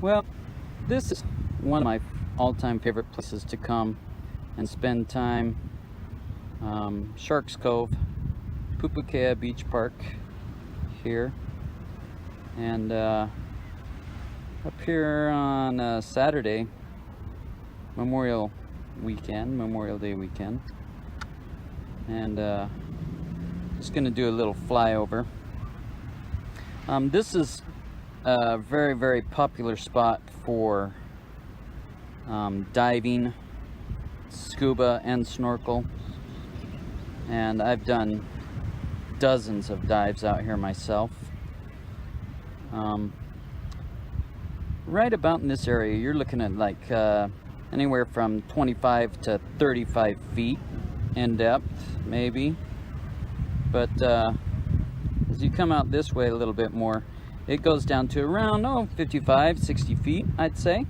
Well, this is one of my all-time favorite places to come and spend time. Sharks Cove, Pupukea Beach Park here. And up here on Saturday, Memorial Day weekend. And just gonna do a little flyover. This is a very, very popular spot for diving, scuba, and snorkel. And I've done dozens of dives out here myself. Right about in this area, you're looking at like anywhere from 25 to 35 feet in depth, maybe. But as you come out this way a little bit more, it goes down to around 55, 60 feet, I'd say.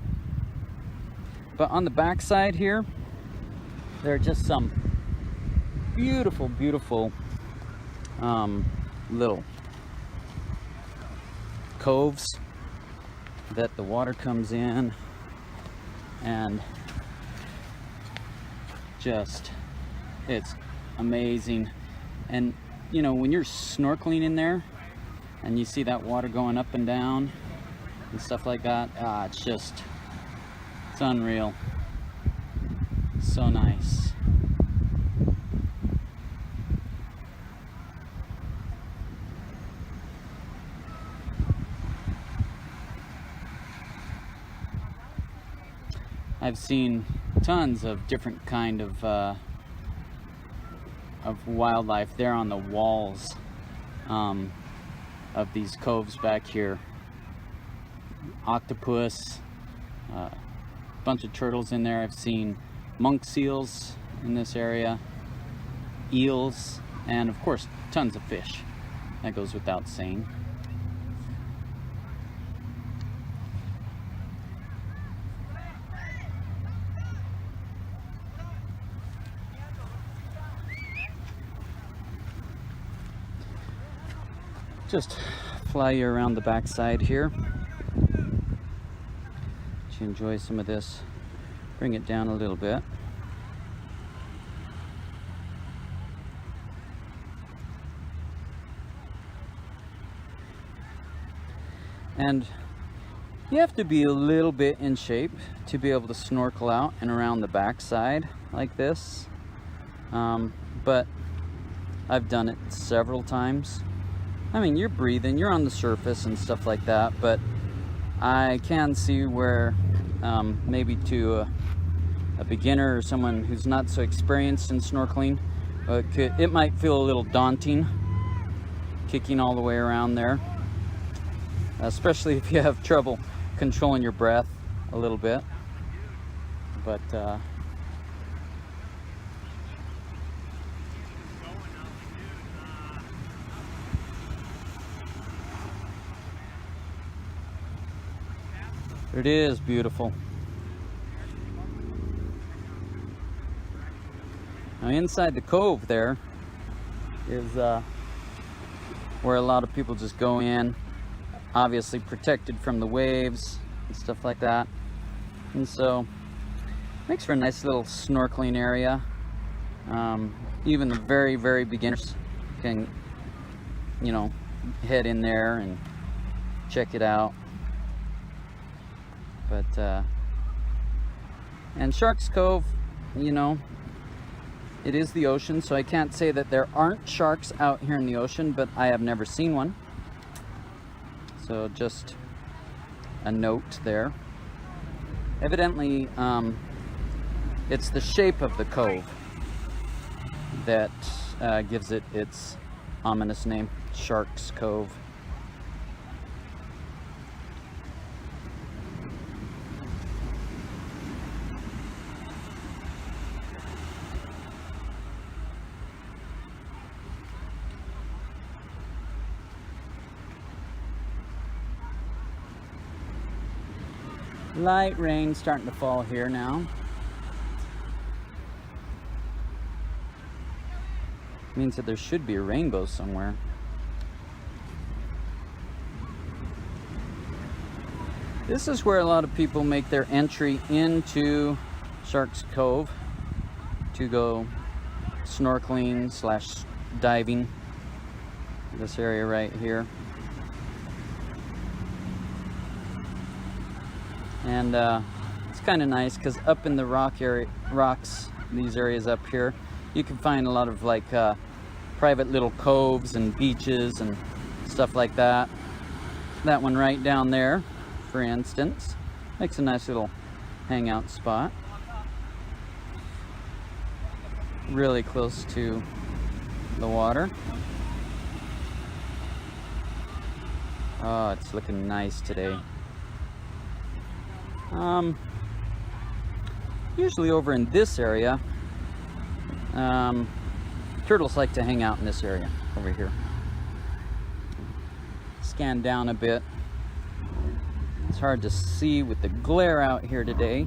But on the back side here, there are just some beautiful, beautiful little coves that the water comes in, and just, it's amazing. And you know, when you're snorkeling in there and you see that water going up and down and stuff like that, it's unreal. So nice. I've seen tons of different kind of wildlife there on the walls of these coves back here. Octopus, a bunch of turtles in there. I've seen monk seals in this area, eels, and of course tons of fish. That goes without saying. Just fly you around the backside here. Let you enjoy some of this. Bring it down a little bit. And you have to be a little bit in shape to be able to snorkel out and around the backside like this. But I've done it several times. I mean, you're breathing, you're on the surface and stuff like that, but I can see where maybe to a beginner or someone who's not so experienced in snorkeling, it might feel a little daunting, kicking all the way around there, especially if you have trouble controlling your breath a little bit. But it is beautiful. Now inside the cove there is where a lot of people just go in, obviously protected from the waves and stuff like that. And so makes for a nice little snorkeling area. Even the very, very beginners can, you know, head in there and check it out. But and Sharks Cove, you know, it is the ocean, so I can't say that there aren't sharks out here in the ocean, but I have never seen one. So just a note there. Evidently, it's the shape of the cove that gives it its ominous name, Sharks Cove. Light rain starting to fall here now. Means that there should be a rainbow somewhere. This is where a lot of people make their entry into Shark's Cove to go snorkeling slash diving. This area right here. And it's kind of nice because up in the rocks, these areas up here, you can find a lot of like private little coves and beaches and stuff like that. That one right down there, for instance, makes a nice little hangout spot. Really close to the water. Oh, it's looking nice today. Usually over in this area, turtles like to hang out in this area over here. Scan down a bit. It's hard to see with the glare out here today,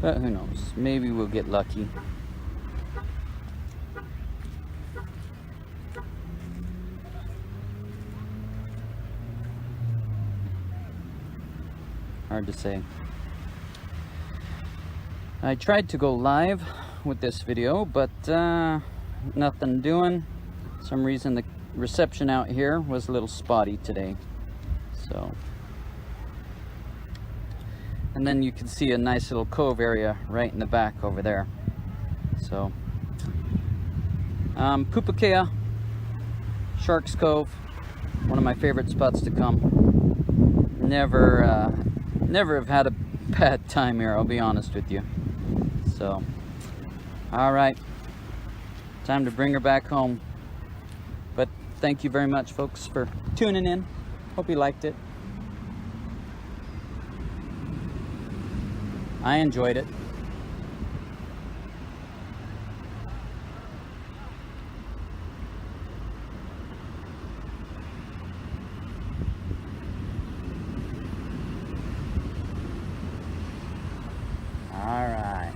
but who knows, maybe we'll get lucky. Hard to say. I tried to go live with this video, but nothing doing. For some reason the reception out here was a little spotty today. So, and then you can see a nice little cove area right in the back over there. So, Pupukea, Shark's Cove, one of my favorite spots to come. Never have had a bad time here, I'll be honest with you. So, all right, time to bring her back home. But thank you very much, folks, for tuning in. Hope you liked it. I enjoyed it. All right.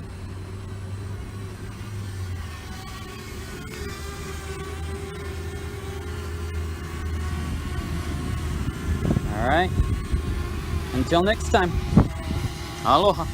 All right. Until next time. Aloha.